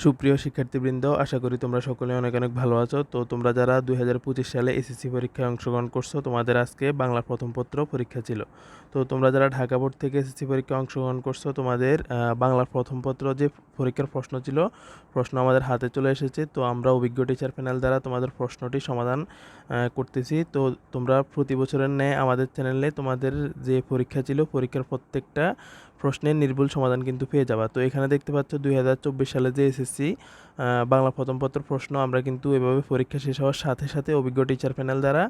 সুপ্রিয় শিক্ষার্থীবৃন্দ, আশা করি তোমরা সকলে অনেক অনেক ভালো আছো। তো তোমরা যারা 2025 সালে এসএসসি পরীক্ষায় অংশগ্রহণ করছো, তোমাদের আজকে বাংলা প্রথম পত্র পরীক্ষা ছিল। তো তোমরা যারা ঢাকা বোর্ড থেকে এসএসসি পরীক্ষায় অংশগ্রহণ করছো, তোমাদের বাংলার প্রথম পত্র যে পরীক্ষার প্রশ্ন ছিল, প্রশ্ন আমাদের হাতে চলে এসেছে। তো আমরা অভিজ্ঞ টিচার প্যানেল দ্বারা তোমাদের প্রশ্নটি সমাধান করতেছি। তো তোমরা প্রতি বছরের ন্যায় আমাদের চ্যানেলে তোমাদের যে পরীক্ষা ছিল, পরীক্ষার প্রত্যেকটা প্রশ্নের নির্ভুল সমাধান কিন্তু পেয়ে যাবা। তো এখানে দেখতে পাচ্ছ 2024 সালে যে এসএসসি বাংলা প্রথম পত্র প্রশ্ন আমরা কিন্তু এভাবে পরীক্ষা শেষ হওয়ার সাথে সাথে অভিজ্ঞ টিচার প্যানেল দ্বারা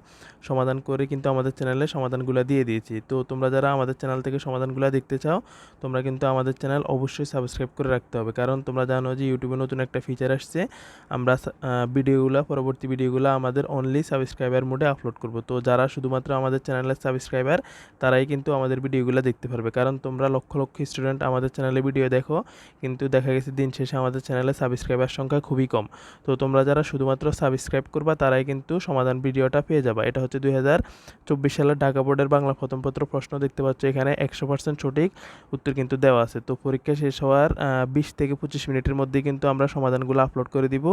সমাধান করে কিন্তু আমাদের চ্যানেলে সমাধানগুলো দিয়ে দিয়েছি। তো তোমরা যারা আমাদের চ্যানেল থেকে সমাধানগুলো দেখতে চাও, তোমরা কিন্তু আমাদের চ্যানেল অবশ্যই সাবস্ক্রাইব করে রাখতে হবে, কারণ তোমরা জানো যে ইউটিউবে নতুন একটা ফিচার আসছে। আমরা পরবর্তী ভিডিওগুলো আমাদের অনলি সাবস্ক্রাইবার মোডে আপলোড করব। তো যারা শুধুমাত্র আমাদের চ্যানেলের সাবস্ক্রাইবার, তারাই কিন্তু আমাদের ভিডিওগুলো দেখতে পারবে, কারণ তোমরা লক্ষ লক্ষ স্টুডেন্ট আমাদের চ্যানেলে ভিডিও দেখো, কিন্তু দেখা গেছে দিন শেষে আমাদের চ্যানেলে সাবস্ক্রাইবার সংখ্যা খুবই কম। তো তোমরা যারা শুধুমাত্র সাবস্ক্রাইব করবা, তারাই কিন্তু সমাধান ভিডিওটা পেয়ে যাবা। এটা হচ্ছে 2024 সালের ঢাকা বোর্ডের বাংলা প্রথম পত্র প্রশ্ন। দেখতে পাচ্ছ এখানে 100% সঠিক উত্তর কিন্তু দেওয়া আছে। তো পরীক্ষা শেষ হওয়ার 20 থেকে 25 মিনিটের মধ্যে কিন্তু আমরা সমাধানগুলো আপলোড করে দিব।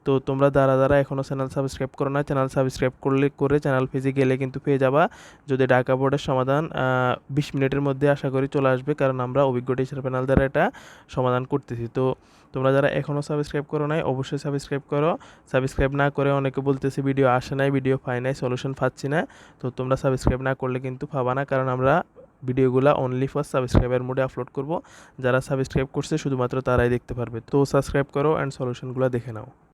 তো তোমরা যারা এখনও চ্যানেল সাবস্ক্রাইব করো না, চ্যানেল সাবস্ক্রাইব করে চ্যানেল পেজে গেলে কিন্তু পেয়ে যাবা। যদি ঢাকা বোর্ডের সমাধান 20 মিনিটের মধ্যে আশা করি চলে আসবে, কারণ আমরা অভিজ্ঞ টিচার প্যানেল দ্বারা এটা সমাধান করতেছি। তো তোমরা যারা এখনও সাবস্ক্রাইব করো নাই, অবশ্যই সাবস্ক্রাইব করো। সাবস্ক্রাইব না করে অনেকে বলতেছে ভিডিও আসে নাই, ভিডিও পাই নাই, সলিউশন পাচ্ছি না। তো তোমরা সাবস্ক্রাইব না করলে কিন্তু পাবা না, কারণ আমরা ভিডিওগুলো অনলি ফর সাবস্ক্রাইবার মোডে আপলোড করব। যারা সাবস্ক্রাইব করছে শুধুমাত্র তারাই দেখতে পারবে। তো সাবস্ক্রাইব করো অ্যান্ড সলিউশনগুলো দেখে নাও।